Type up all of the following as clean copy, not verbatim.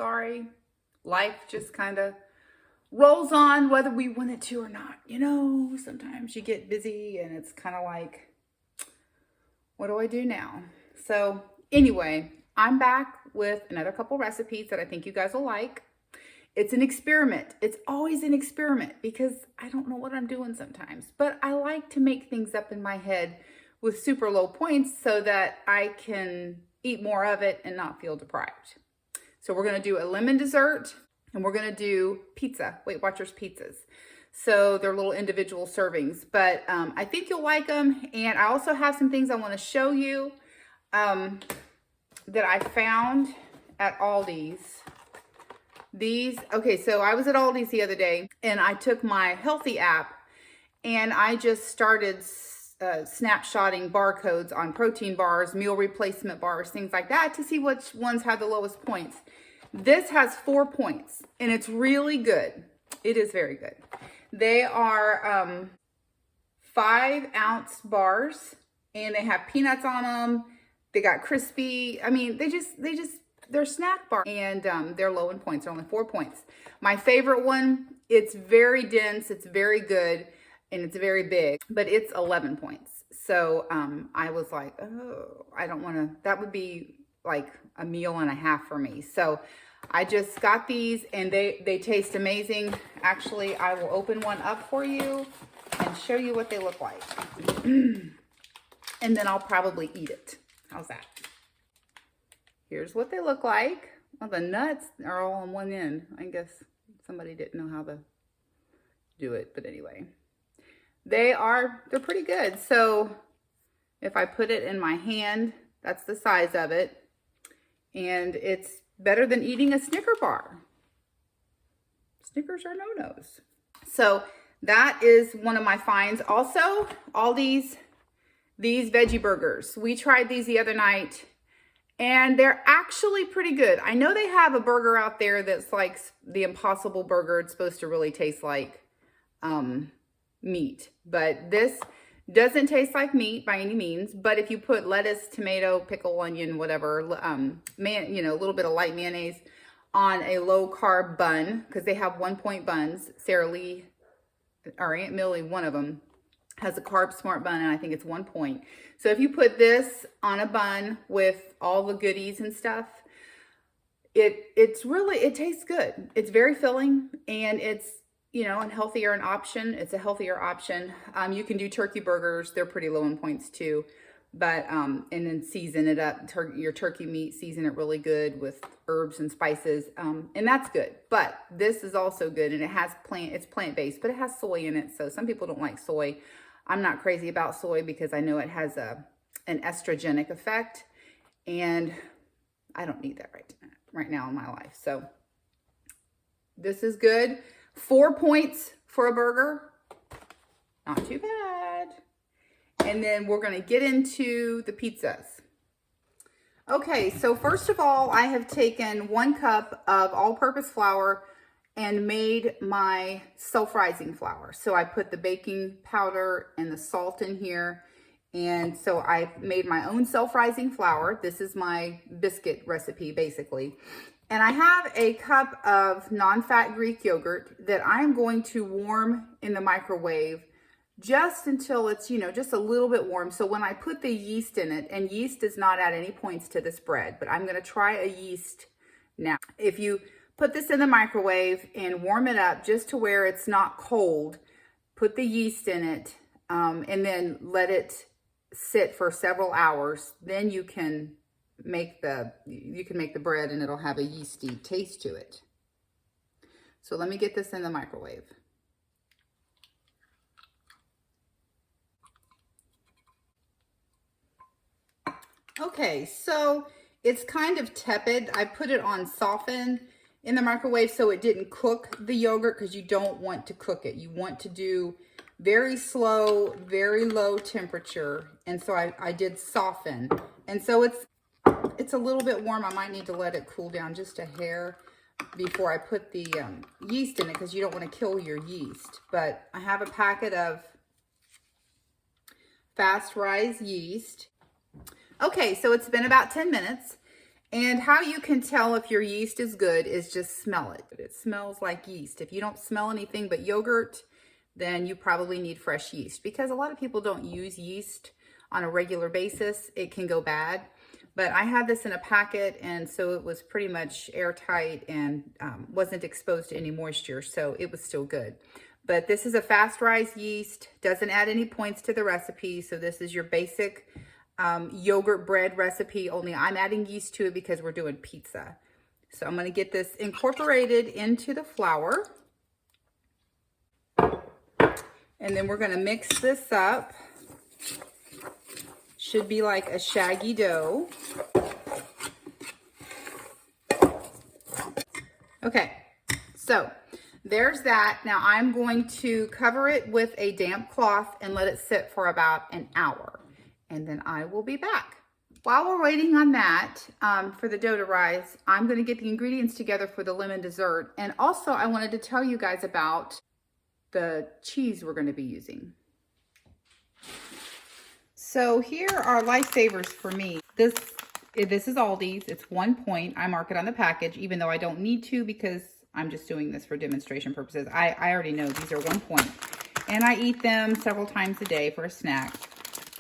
sorry. Life just kind of rolls on whether we want it to or not. You know, sometimes you get busy and it's kind of like, what do I do now? So anyway, I'm back with another couple recipes that I think you guys will like. It's an experiment. It's always an experiment because I don't know what I'm doing sometimes, but I like to make things up in my head with super low points so that I can eat more of it and not feel deprived. So we're going to do a lemon dessert and we're going to do pizza, Weight Watchers pizzas. So they're little individual servings, but I think you'll like them. And I also have some things I want to show you that I found at Aldi's. Okay, so I was at Aldi's the other day and I took my Healthy app and I just started snapshotting barcodes on protein bars, meal replacement bars, things like that to see which ones have the lowest points. This has 4 points and it's really good. It is very good. They are 5-ounce bars and they have peanuts on them. They got crispy. I mean, they're snack bar and they're low in points. They're only 4 points. My favorite one, it's very dense, it's very good, and it's very big, but it's 11 points. So I was like, oh, I don't want to, that would be like a meal and a half for me. So I just got these and they taste amazing. Actually, I will open one up for you and show you what they look like. And then I'll probably eat it. How's that? Here's what they look like. Well, the nuts are all on one end. I guess somebody didn't know how to do it, but anyway. They're pretty good. So if I put it in my hand, that's the size of it. And it's better than eating a Snicker bar. Snickers are no-nos. So that is one of my finds. Also, all these veggie burgers. We tried these the other night. And they're actually pretty good. I know they have a burger out there that's like the Impossible Burger. It's supposed to really taste like meat. But this doesn't taste like meat by any means. But if you put lettuce, tomato, pickle, onion, whatever, a little bit of light mayonnaise on a low-carb bun, because they have 1-point buns. Sara Lee, or Aunt Millie, one of them, has a Carb Smart bun, and I think it's 1 point. So if you put this on a bun with all the goodies and stuff, it tastes good. It's very filling, and it's, a healthier option. It's a healthier option. You can do turkey burgers. They're pretty low in points too. But, and then season it up, your turkey meat, season it really good with herbs and spices. And that's good. But this is also good, and it's plant-based, but it has soy in it. So some people don't like soy. I'm not crazy about soy because I know it has an estrogenic effect, and I don't need that right now in my life. So this is good. 4 points for a burger. Not too bad. And then we're going to get into the pizzas. Okay, so first of all, I have taken 1 cup of all-purpose flour and made my self-rising flour. So I put the baking powder and the salt in here. And so I made my own self-rising flour. This is my biscuit recipe, basically. And I have a cup of non-fat Greek yogurt that I'm going to warm in the microwave just until it's, just a little bit warm. So when I put the yeast in it, and yeast does not add any points to this bread, but I'm going to try a yeast now. If you put this in the microwave and warm it up just to where it's not cold, put the yeast in it, and then let it sit for several hours. Then you can make the bread and it'll have a yeasty taste to it. So let me get this in the microwave. Okay, so it's kind of tepid. I put it on soften in the microwave so it didn't cook the yogurt, because you don't want to cook it. You want to do very slow, very low temperature. And so I did soften. And so it's a little bit warm. I might need to let it cool down just a hair before I put the yeast in it, because you don't want to kill your yeast. But I have a packet of fast rise yeast. Okay, so it's been about 10 minutes And how you can tell if your yeast is good is just smell it. It smells like yeast. If you don't smell anything but yogurt, then you probably need fresh yeast, because a lot of people don't use yeast on a regular basis. It can go bad. But I had this in a packet, and so it was pretty much airtight and wasn't exposed to any moisture, so it was still good. But this is a fast rise yeast, doesn't add any points to the recipe. So this is your basic yogurt bread recipe, only I'm adding yeast to it because we're doing pizza. So I'm going to get this incorporated into the flour. And then we're going to mix this up. Should be like a shaggy dough. Okay, so there's that. Now I'm going to cover it with a damp cloth and let it sit for about an hour. And then I will be back. While we're waiting on that, for the dough to rise, I'm going to get the ingredients together for the lemon dessert. And also I wanted to tell you guys about the cheese we're going to be using. So here are lifesavers for me. This is Aldi's. It's 1 point. I mark it on the package, even though I don't need to because I'm just doing this for demonstration purposes. I already know these are 1 point. And I eat them several times a day for a snack.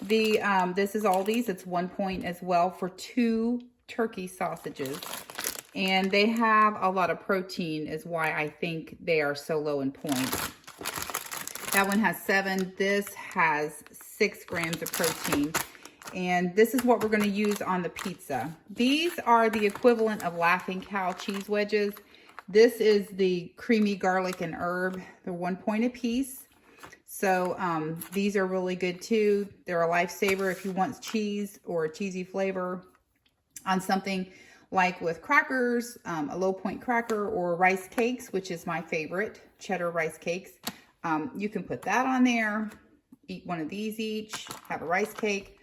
This is Aldi's. It's 1 point as well for 2 turkey sausages. And they have a lot of protein is why I think they are so low in points. That one has 7. This has 6 grams of protein. And this is what we're going to use on the pizza. These are the equivalent of Laughing Cow cheese wedges. This is the creamy garlic and herb. They're 1 point a piece. So these are really good too. They're a lifesaver if you want cheese or a cheesy flavor on something like with crackers, a low point cracker, or rice cakes, which is my favorite, cheddar rice cakes. You can put that on there, eat one of these each, have a rice cake,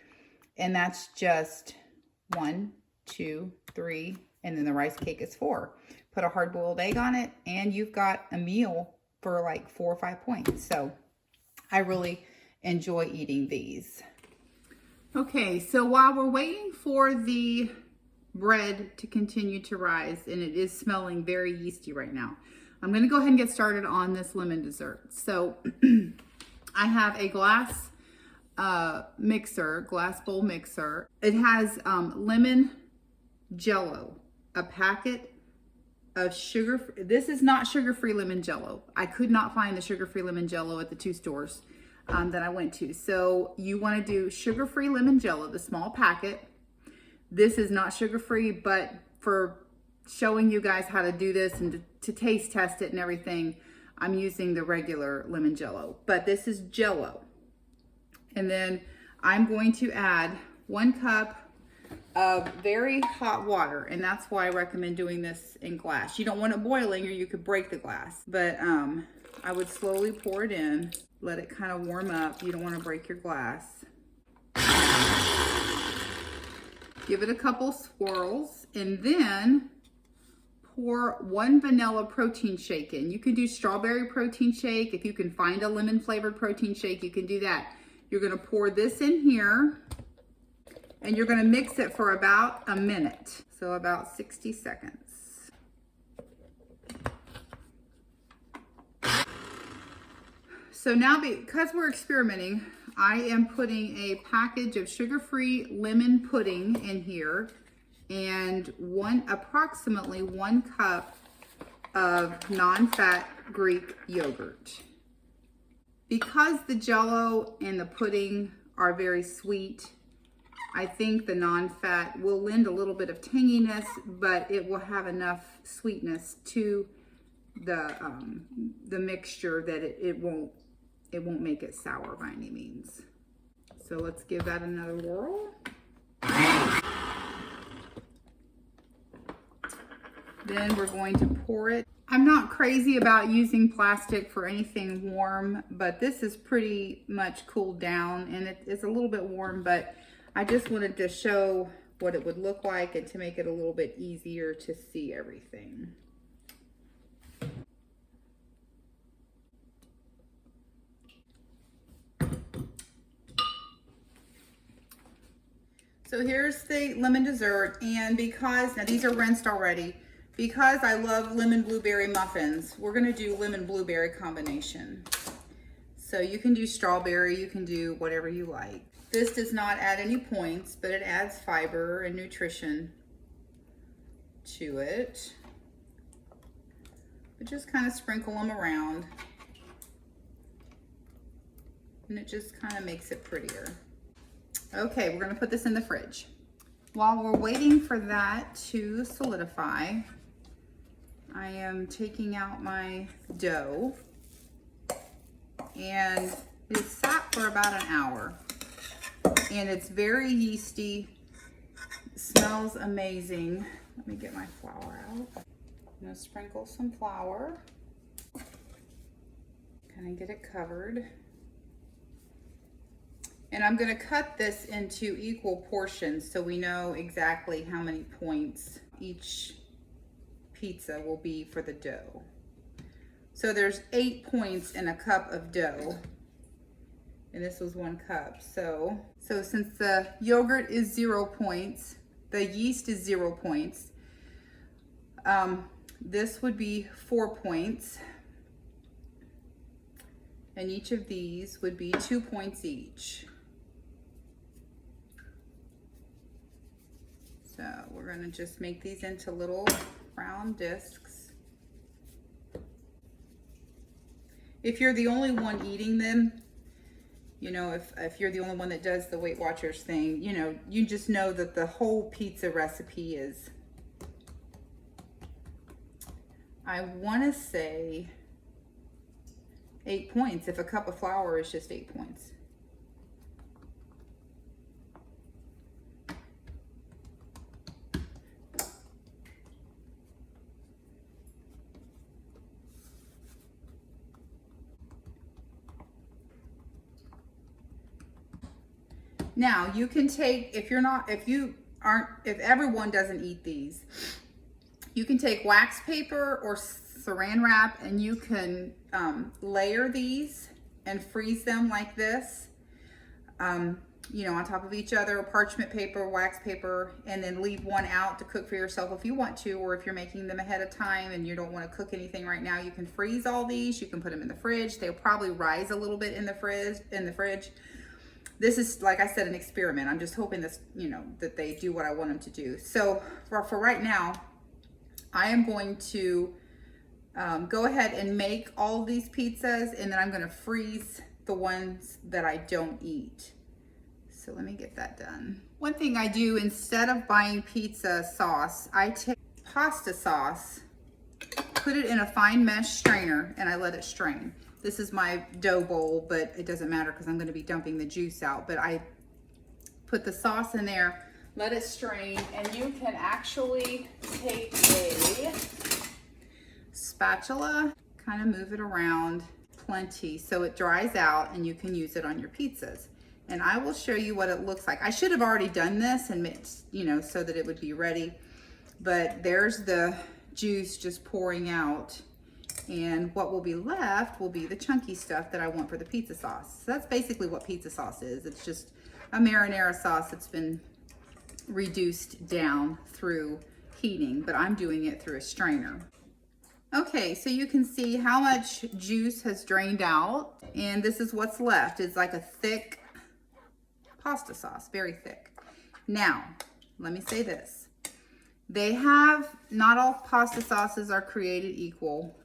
and that's just 1, 2, 3, and then the rice cake is 4. Put a hard-boiled egg on it, and you've got a meal for like 4 or 5 points. So I really enjoy eating these. Okay, so while we're waiting for the bread to continue to rise, and it is smelling very yeasty right now, I'm going to go ahead and get started on this lemon dessert. So I have a glass glass bowl mixer. It has lemon jello, a packet of sugar. This is not sugar-free lemon jello. I could not find the sugar-free lemon jello at the 2 stores that I went to. So you want to do sugar-free lemon jello, the small packet. This is not sugar-free, but for showing you guys how to do this and to taste test it and everything, I'm using the regular lemon jello. But this is jello. And then I'm going to add 1 cup of very hot water, and that's why I recommend doing this in glass. You don't want it boiling or you could break the glass, but I would slowly pour it in, let it kind of warm up. You don't want to break your glass. Give it a couple swirls, and then pour 1 vanilla protein shake in. You can do strawberry protein shake. If you can find a lemon flavored protein shake, you can do that. You're going to pour this in here, and you're going to mix it for about a minute, so about 60 seconds. So now, because we're experimenting, I am putting a package of sugar-free lemon pudding in here and approximately 1 cup of non-fat Greek yogurt. Because the jello and the pudding are very sweet, I think the non-fat will lend a little bit of tanginess, but it will have enough sweetness to the mixture that it won't make it sour by any means. So let's give that another whirl. Then we're going to pour it. I'm not crazy about using plastic for anything warm, but this is pretty much cooled down, and it's a little bit warm, but I just wanted to show what it would look like and to make it a little bit easier to see everything. So here's the lemon dessert, and because, now these are rinsed already, because I love lemon blueberry muffins, we're gonna do lemon blueberry combination. So you can do strawberry, you can do whatever you like. This does not add any points, but it adds fiber and nutrition to it. But just kind of sprinkle them around, and it just kind of makes it prettier. Okay, we're gonna put this in the fridge. While we're waiting for that to solidify, I am taking out my dough, and it sat for about an hour, and it's very yeasty, smells amazing. Let me get my flour out. I'm gonna sprinkle some flour, kind of get it covered. And I'm gonna cut this into equal portions so we know exactly how many points each pizza will be for the dough. So there's 8 points in a cup of dough, and this was 1 cup. So since the yogurt is 0 points, the yeast is 0 points, this would be 4 points, and each of these would be 2 points each. So we're gonna just make these into little round discs. If you're the only one eating them, you know, if you're the only one that does the Weight Watchers thing, you know, you just know that the whole pizza recipe is, I wanna say 8 points. If a cup of flour is just 8 points. Now you can take, if everyone doesn't eat these, you can take wax paper or saran wrap, and you can layer these and freeze them like this, you know, on top of each other, parchment paper, wax paper, and then leave one out to cook for yourself if you want to, or if you're making them ahead of time and you don't want to cook anything right now, you can freeze all these. You can put them in the fridge. They'll probably rise a little bit in the fridge. This is, like I said, an experiment. I'm just hoping this, you know, that they do what I want them to do. So for right now, I am going to go ahead and make all these pizzas, and then I'm going to freeze the ones that I don't eat. So let me get that done. One thing I do, instead of buying pizza sauce, I take pasta sauce, put it in a fine mesh strainer, and I let it strain. This is my dough bowl, but it doesn't matter because I'm going to be dumping the juice out. But I put the sauce in there, let it strain, and you can actually take a spatula, kind of move it around plenty so it dries out and you can use it on your pizzas. And I will show you what it looks like. I should have already done this and mixed, you know, so that it would be ready. But there's the juice just pouring out. And what will be left will be the chunky stuff that I want for the pizza sauce. So that's basically what pizza sauce is. It's just a marinara sauce that's been reduced down through heating, but I'm doing it through a strainer. Okay, so you can see how much juice has drained out, and this is what's left. It's like a thick pasta sauce, very thick. Now, let me say this. Not all pasta sauces are created equal.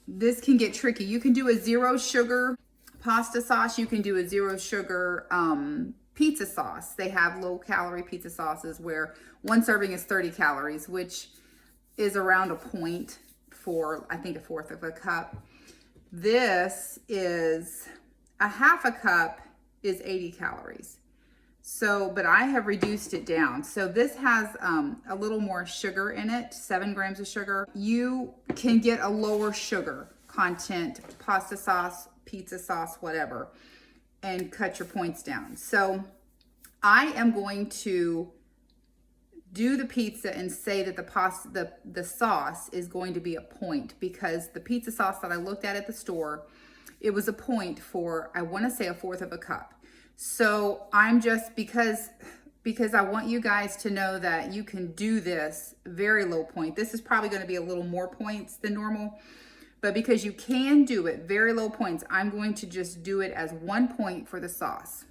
This can get tricky. You can do a 0 sugar pasta sauce. You can do a 0 sugar pizza sauce. They have low calorie pizza sauces where 1 serving is 30 calories, which is around a point for, I think, 1/4 of a cup. This is a 1/2 a cup is 80 calories. So, but I have reduced it down. So this has a little more sugar in it, 7 grams of sugar. You can get a lower sugar content pasta sauce, pizza sauce, whatever, and cut your points down. So I am going to do the pizza and say that the sauce is going to be a point, because the pizza sauce that I looked at the store, it was a point for, I want to say, 1/4 of a cup. So I'm just, because I want you guys to know that you can do this very low point. This is probably going to be a little more points than normal, but because you can do it very low points, I'm going to just do it as 1 point for the sauce.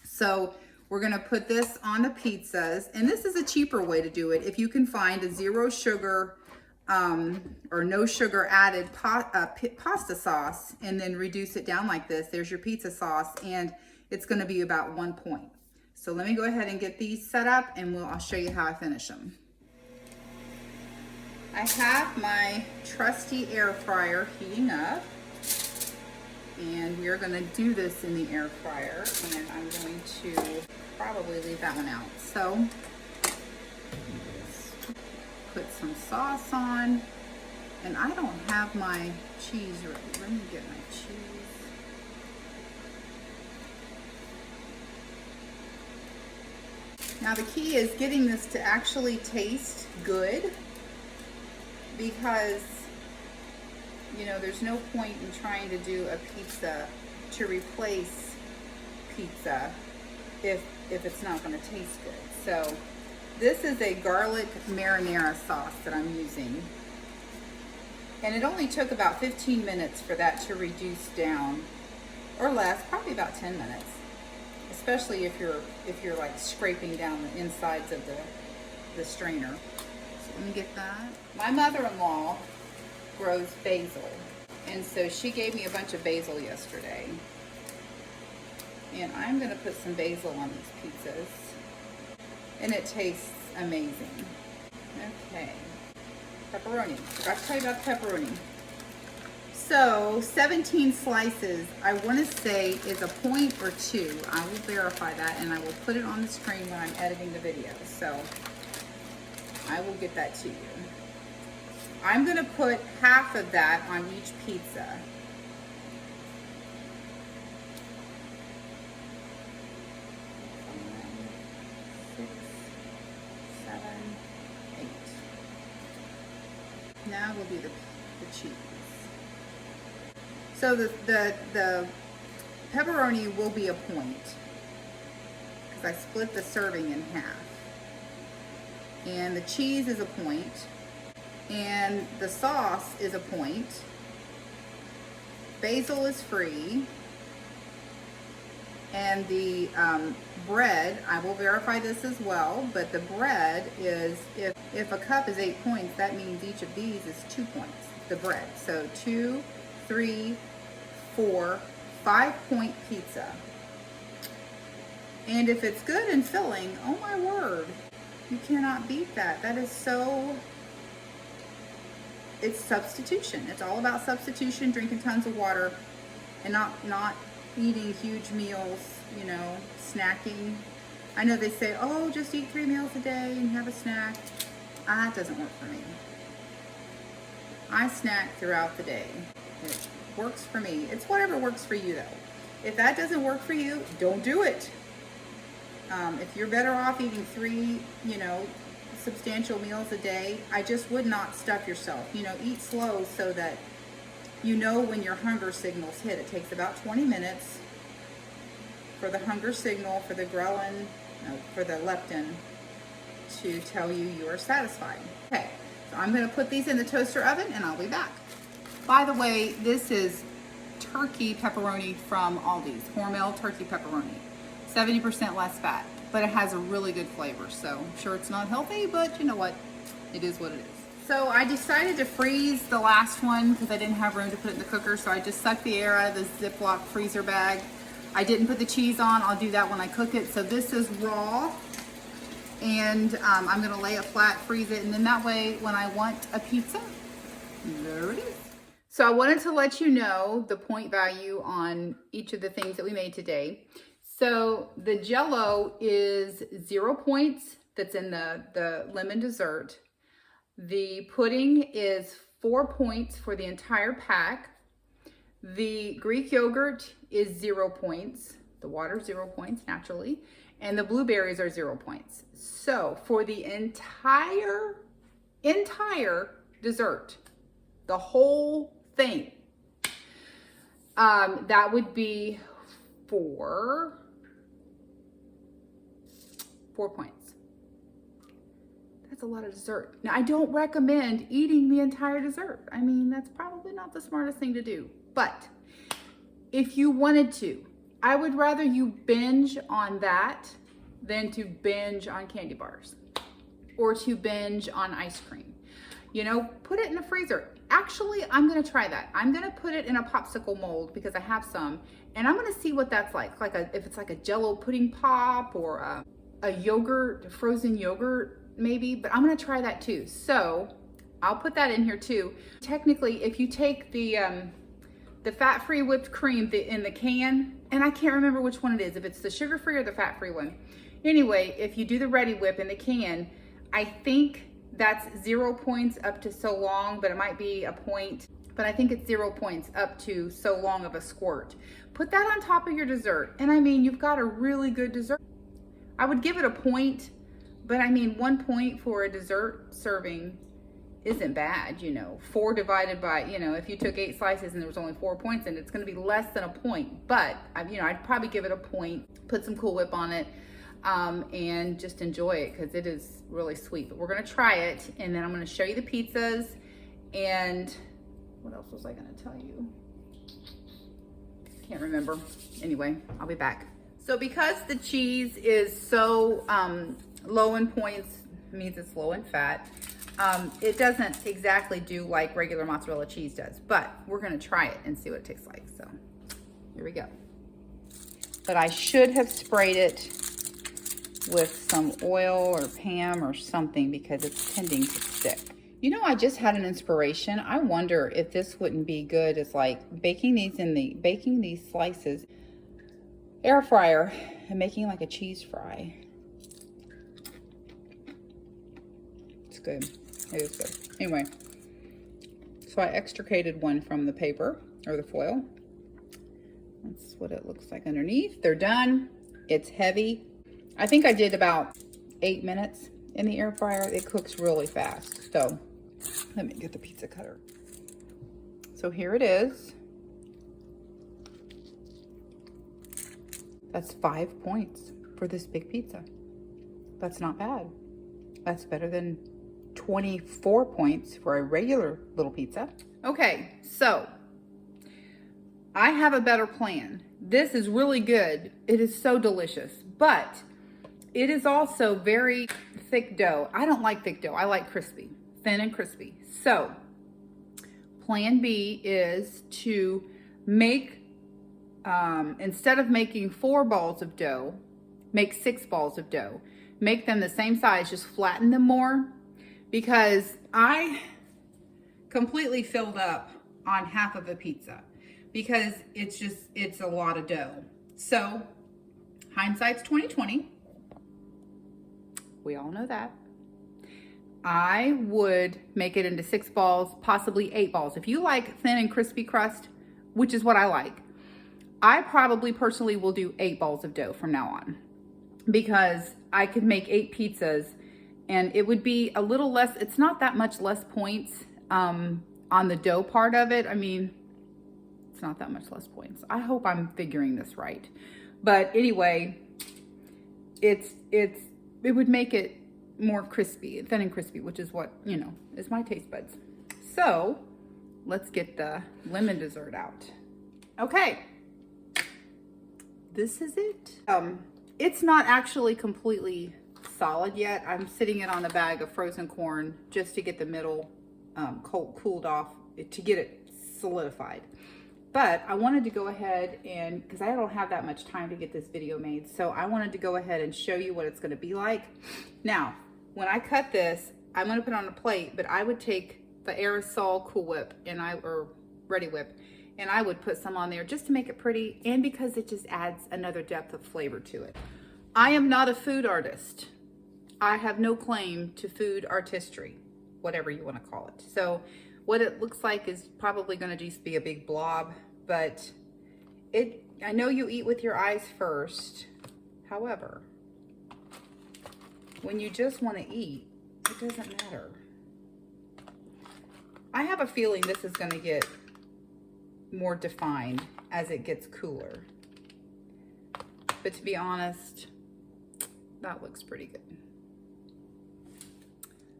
So we're going to put this on the pizzas, and this is a cheaper way to do it. If you can find a 0 sugar or no sugar added pasta sauce, and then reduce it down like this, there's your pizza sauce, and it's going to be about 1 point. So let me go ahead and get these set up, and I'll show you how I finish them. I have my trusty air fryer heating up, and we are going to do this in the air fryer, and I'm going to probably leave that one out. So put some sauce on, and I don't have my cheese ready. Let me get my cheese. Now the key is getting this to actually taste good, because you know there's no point in trying to do a pizza to replace pizza if it's not going to taste good. So this is a garlic marinara sauce that I'm using, and it only took about 15 minutes for that to reduce down, or less, probably about 10 minutes, especially if you're like scraping down the insides of the strainer. So let me get that. My mother-in-law grows basil, and so she gave me a bunch of basil yesterday, and I'm going to put some basil on these pizzas, and it tastes amazing. Okay, pepperoni. Forgot to tell you about pepperoni. So 17 slices, I want to say is a point or 2. I will verify that, and I will put it on the screen when I'm editing the video. So I will get that to you. I'm going to put half of that on each pizza. Now we'll do the cheese. So the pepperoni will be a point, because I split the serving in half. And the cheese is a point, and the sauce is a point. Basil is free. And the bread, I will verify this as well, but the bread is, if a cup is 8 points, that means each of these is 2 points, the bread. So 2, 3, 4, 5-point pizza. And if it's good and filling, oh my word, you cannot beat that. That is so, it's substitution. It's all about substitution, drinking tons of water, and not eating huge meals, you know, snacking. I know they say, oh, just eat 3 meals a day and have a snack. That doesn't work for me. I snack throughout the day. It works for me. It's whatever works for you, though. If that doesn't work for you, don't do it. If you're better off eating 3, you know, substantial meals a day, I just would not stuff yourself. You know, eat slow so that you know when your hunger signals hit. It takes about 20 minutes for the hunger signal, for the ghrelin, for the leptin to tell you you are satisfied. Okay, so I'm going to put these in the toaster oven, and I'll be back. By the way, this is turkey pepperoni from Aldi's, Hormel turkey pepperoni. 70% less fat, but it has a really good flavor. So I'm sure it's not healthy, but you know what? It is what it is. So I decided to freeze the last one because I didn't have room to put it in the cooker, so I just sucked the air out of the Ziploc freezer bag. I didn't put the cheese on. I'll do that when I cook it. So this is raw, and I'm gonna lay it flat, freeze it, and then that way when I want a pizza, there it is. So I wanted to let you know the point value on each of the things that we made today. So the Jell-O is 0 points, that's in the lemon dessert. The pudding is 4 points for the entire pack. The Greek yogurt is 0 points. The water 0 points, naturally. And the blueberries are 0 points. So for the entire dessert, the whole thing, that would be 4, 4 points. That's a lot of dessert. Now, I don't recommend eating the entire dessert. I mean, that's probably not the smartest thing to do. But if you wanted to, I would rather you binge on that than to binge on candy bars or to binge on ice cream. You know, put it in the freezer. Actually, I'm gonna try that. I'm gonna put it in a popsicle mold because I have some, and I'm gonna see what that's like. If it's like a Jell-O pudding pop or a yogurt, frozen yogurt maybe, but I'm gonna try that too. So I'll put that in here too. Technically, if you take the fat-free whipped cream in the can, and I can't remember which one it is, if it's the sugar-free or the fat-free one. Anyway, if you do the Reddi-wip in the can, I think that's 0 points up to so long, but it might be a point, but I think it's 0 points up to so long of a squirt. Put that on top of your dessert, and I mean, you've got a really good dessert. I would give it a point, but I mean, 1 point for a dessert serving isn't bad, you know. 4 divided by, you know, if you took 8 slices and there was only 4 points in it, it's gonna be less than a point. But, you know, I'd probably give it a point, put some Cool Whip on it, and just enjoy it because it is really sweet. But we're gonna try it, and then I'm gonna show you the pizzas, and what else was I gonna tell you? Can't remember. Anyway, I'll be back. So because the cheese is so low in points, means it's low in fat, it doesn't exactly do like regular mozzarella cheese does, but we're gonna try it and see what it tastes like. So here we go. But I should have sprayed it with some oil or Pam or something because it's tending to stick. You know, I just had an inspiration. I wonder if this wouldn't be good as like baking these slices, air fryer, and making like a cheese fry. It's good. It is good. Anyway, so I extricated one from the paper or the foil. That's what it looks like underneath. They're done. It's heavy. I think I did about 8 minutes in the air fryer. It cooks really fast. So let me get the pizza cutter. So here it is. That's 5 points for this big pizza. That's not bad. That's better than 24 points for a regular little pizza. Okay, so I have a better plan. This is really good. It is so delicious, but it is also very thick dough. I don't like thick dough. I like crispy, thin and crispy. So plan B is to make, instead of making 4 balls of dough, make 6 balls of dough. Make them the same size, just flatten them more, because I completely filled up on half of a pizza because it's a lot of dough. So hindsight's 20/20. We all know that. I would make it into 6 balls, possibly 8 balls. If you like thin and crispy crust, which is what I like, I probably personally will do 8 balls of dough from now on, because I could make 8 pizzas and it would be a little less, it's not that much less points on the dough part of it. I mean, it's not that much less points. I hope I'm figuring this right. But anyway, it would make it more crispy, thin and crispy, which is what, you know, is my taste buds. So let's get the lemon dessert out. Okay, this is it. It's not actually completely solid yet. I'm sitting it on a bag of frozen corn just to get the middle cooled off, to get it solidified. But I wanted to go ahead and, because I don't have that much time to get this video made, so I wanted to go ahead and show you what it's going to be like. Now, when I cut this, I'm going to put it on a plate, but I would take the aerosol Cool Whip or Reddi-wip, and I would put some on there just to make it pretty, and because it just adds another depth of flavor to it. I am not a food artist. I have no claim to food artistry, whatever you want to call it. So what it looks like is probably going to just be a big blob, but I know you eat with your eyes first. However, when you just want to eat, it doesn't matter. I have a feeling this is going to get more defined as it gets cooler. But to be honest, That looks pretty good.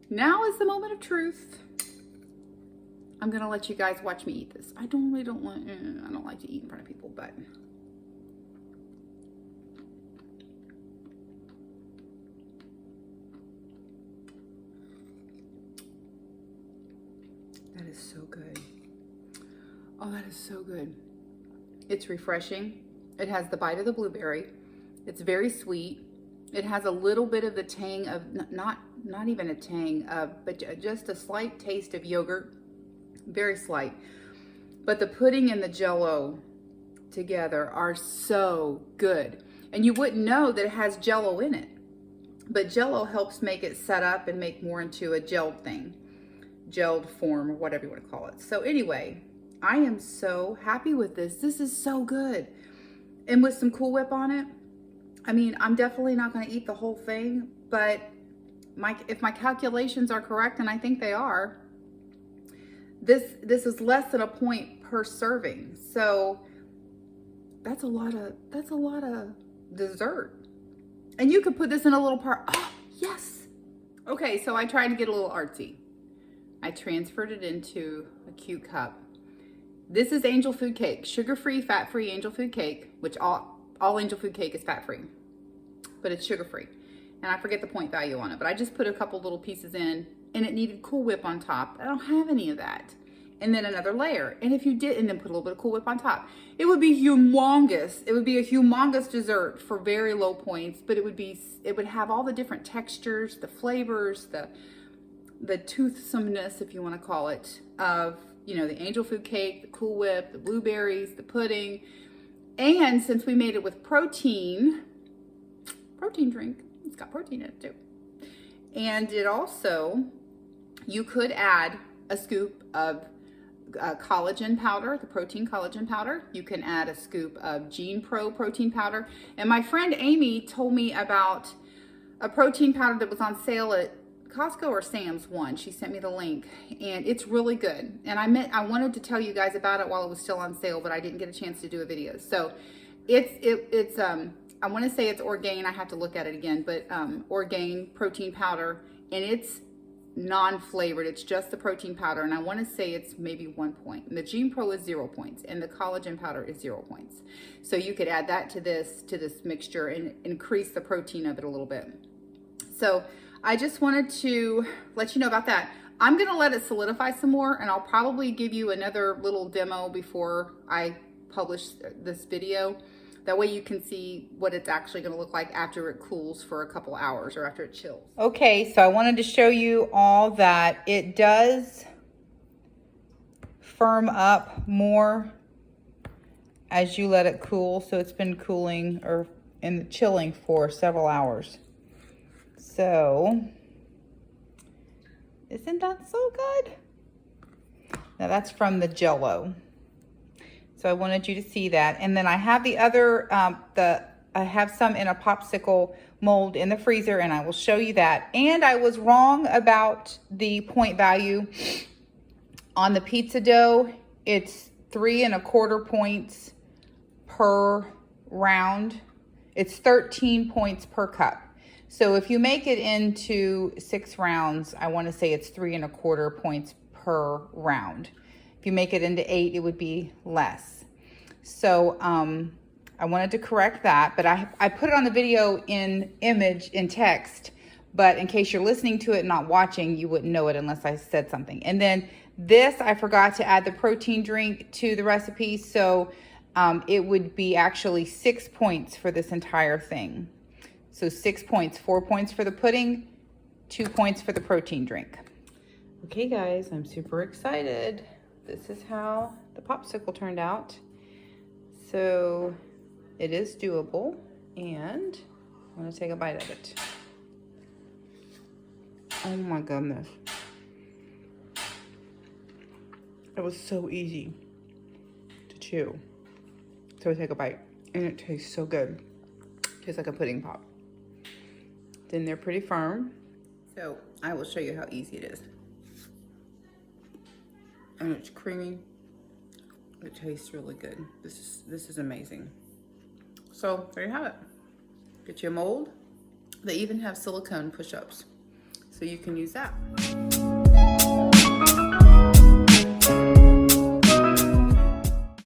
Now is the moment of truth. I'm gonna let you guys watch me eat this. I don't like to eat in front of people, but that is so good. Oh, that is so good. It's refreshing. It has the bite of the blueberry. It's very sweet. It has a little bit of the tang of, not even a tang of, but just a slight taste of yogurt. Very slight. But the pudding and the Jell-O together are so good. And you wouldn't know that it has Jell-O in it. But Jell-O helps make it set up and make more into a gelled thing. Gelled form, or whatever you want to call it. So anyway, I am so happy with this. This is so good. And with some Cool Whip on it, I mean, I'm definitely not going to eat the whole thing, but if my calculations are correct, and I think they are, this is less than a point per serving. So that's a lot of dessert. And you could put this in a little part. Oh, yes. Okay, so I tried to get a little artsy. I transferred it into a cute cup. This is Angel Food Cake, sugar-free, fat-free Angel Food Cake, which all Angel Food Cake is fat-free, but it's sugar-free. And I forget the point value on it, but I just put a couple little pieces in, and it needed Cool Whip on top. I don't have any of that. And then another layer. And if you did, and then put a little bit of Cool Whip on top, it would be humongous. It would be a humongous dessert for very low points, but it would have all the different textures, the flavors, the toothsomeness, if you want to call it, of, you know, the Angel Food Cake, the Cool Whip, the blueberries, the pudding. And since we made it with protein drink, it's got protein in it too. And it also, you could add a scoop of collagen powder, the protein collagen powder. You can add a scoop of Gene Pro protein powder. And my friend Amy told me about a protein powder that was on sale at Costco or Sam's one. She sent me the link, and it's really good. And I wanted to tell you guys about it while it was still on sale, but I didn't get a chance to do a video. So it's I want to say it's Orgain. I have to look at it again, but Orgain protein powder, and it's non-flavored. It's just the protein powder, and I want to say it's maybe 1 point. And the Gene Pro is 0 points, and the collagen powder is 0 points. So you could add that to this mixture and increase the protein of it a little bit. So I just wanted to let you know about that. I'm going to let it solidify some more, and I'll probably give you another little demo before I publish this video. That way you can see what it's actually going to look like after it cools for a couple hours or after it chills. Okay, so I wanted to show you all that it does firm up more as you let it cool. So it's been cooling or chilling for several hours. So, isn't that so good? Now that's from the Jell-O. So I wanted you to see that. And then I have the other, I have some in a popsicle mold in the freezer, and I will show you that. And I was wrong about the point value on the pizza dough. It's 3¼ points per round. It's 13 points per cup. So if you make it into 6 rounds, I want to say it's 3¼ points per round. If you make it into 8, it would be less. So I wanted to correct that, but I put it on the video in text, but in case you're listening to it and not watching, you wouldn't know it unless I said something. And then this, I forgot to add the protein drink to the recipe, so it would be actually 6 points for this entire thing. So 6 points, 4 points for the pudding, 2 points for the protein drink. Okay guys, I'm super excited. This is how the popsicle turned out. So it is doable, and I'm gonna take a bite of it. Oh my goodness. It was so easy to chew. So I take a bite, and it tastes so good. Tastes like a pudding pop. Then they're pretty firm. So I will show you how easy it is. And it's creamy. It tastes really good. This is amazing. So there you have it. Get you a mold, They even have silicone push-ups, so you can use that.